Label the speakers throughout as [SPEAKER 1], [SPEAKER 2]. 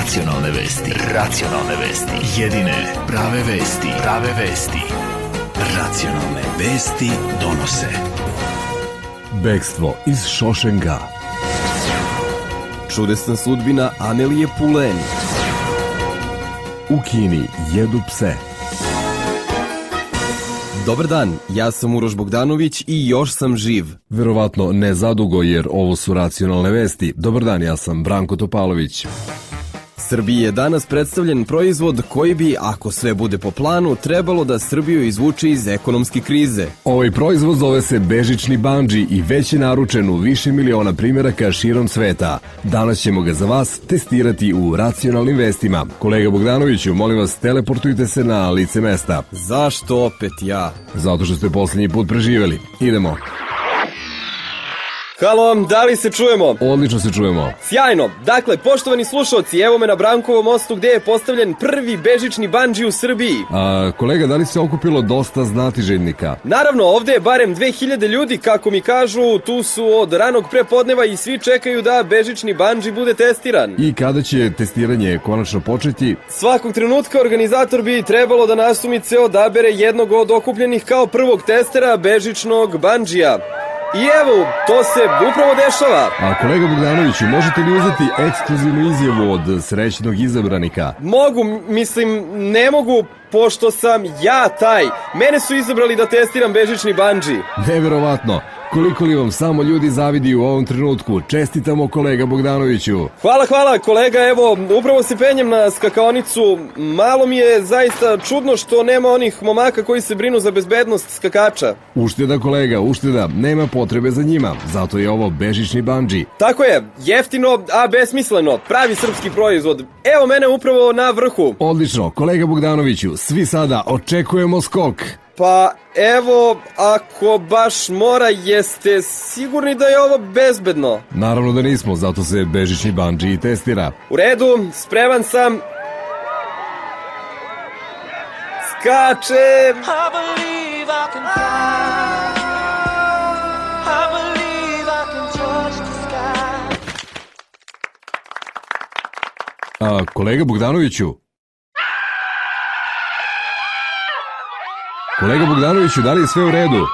[SPEAKER 1] Racionalne vesti. Racionalne vesti. Jedine prave vesti. Prave vesti. Racionalne vesti donose.
[SPEAKER 2] Bekstvo iz Šošenga.
[SPEAKER 3] Čudesna sudbina Anelije Pulen.
[SPEAKER 2] U Kini jedu pse.
[SPEAKER 3] Dobar dan, ja sam Uroš Bogdanović i još sam živ.
[SPEAKER 2] Verovatno ne zadugo jer ovo su racionalne vesti. Dobar dan, ja sam Branko Topalović.
[SPEAKER 3] Srbiji je danas predstavljen proizvod koji bi, ako sve bude po planu, trebalo da Srbiju izvuče iz ekonomske krize.
[SPEAKER 2] Ovaj proizvod zove se bežični bandži i već je naručen u više miliona primjeraka širom sveta. Danas ćemo ga za vas testirati u racionalnim vestima. Kolega Bogdanoviću, molim vas, teleportujte se na lice mesta.
[SPEAKER 3] Zašto opet ja?
[SPEAKER 2] Zato što ste posljednji put preživjeli. Idemo.
[SPEAKER 3] Halo, da li se čujemo?
[SPEAKER 2] Odlično se čujemo.
[SPEAKER 3] Sjajno. Dakle, poštovani slušalci, evo me na Brankovom mostu gdje je postavljen prvi bežični bandži u Srbiji.
[SPEAKER 2] Kolega, da li se okupilo dosta znatiželjnika?
[SPEAKER 3] Naravno, ovdje je barem 2000 ljudi, kako mi kažu, tu su od ranog prepodneva i svi čekaju da bežični bandži bude testiran.
[SPEAKER 2] I kada će testiranje konačno početi?
[SPEAKER 3] Svakog trenutka organizator bi trebalo da nasumice odabere jednog od okupljenih kao prvog testera bežičnog bandžija. I evo, to se upravo dešava.
[SPEAKER 2] A kolega Bogdanoviću, možete li uzeti ekskluzivnu izjavu od srećnog izabranika?
[SPEAKER 3] Mogu, ne mogu, pošto sam ja taj. Mene su izabrali da testiram bežični bandži.
[SPEAKER 2] Neverovatno. Koliko li vam samo ljudi zavidi u ovom trenutku? Čestitamo, kolega Bogdanoviću.
[SPEAKER 3] Hvala kolega, evo, upravo se penjem na skakaonicu. Malo mi je zaista čudno što nema onih momaka koji se brinu za bezbednost skakača.
[SPEAKER 2] Ušteda, kolega, ušteda. Nema potrebe za njima. Zato je ovo bežični bandži.
[SPEAKER 3] Tako je, jeftino, a besmisleno. Pravi srpski proizvod. Evo mene upravo na vrhu.
[SPEAKER 2] Odlično, kolega Bogdanoviću, svi sada očekujemo skok.
[SPEAKER 3] Pa evo, ako baš mora, jeste sigurni da je ovo bezbedno?
[SPEAKER 2] Naravno da nismo, zato se bežični bandži i testira.
[SPEAKER 3] U redu, spreman sam. Skačem!
[SPEAKER 2] Kolega Bogdanoviću? Kolega Bogdanoviću, da li je sve u redu?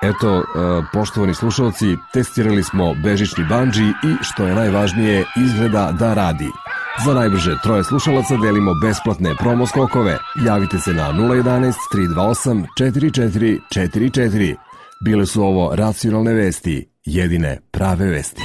[SPEAKER 2] Eto, poštovani slušalci, testirali smo bežični bandži i, što je najvažnije, izgleda da radi. Za najbrže troje slušalaca delimo besplatne promo skokove. Javite se na 011 328 4444. Bile su ovo racionalne vesti, jedine prave vesti.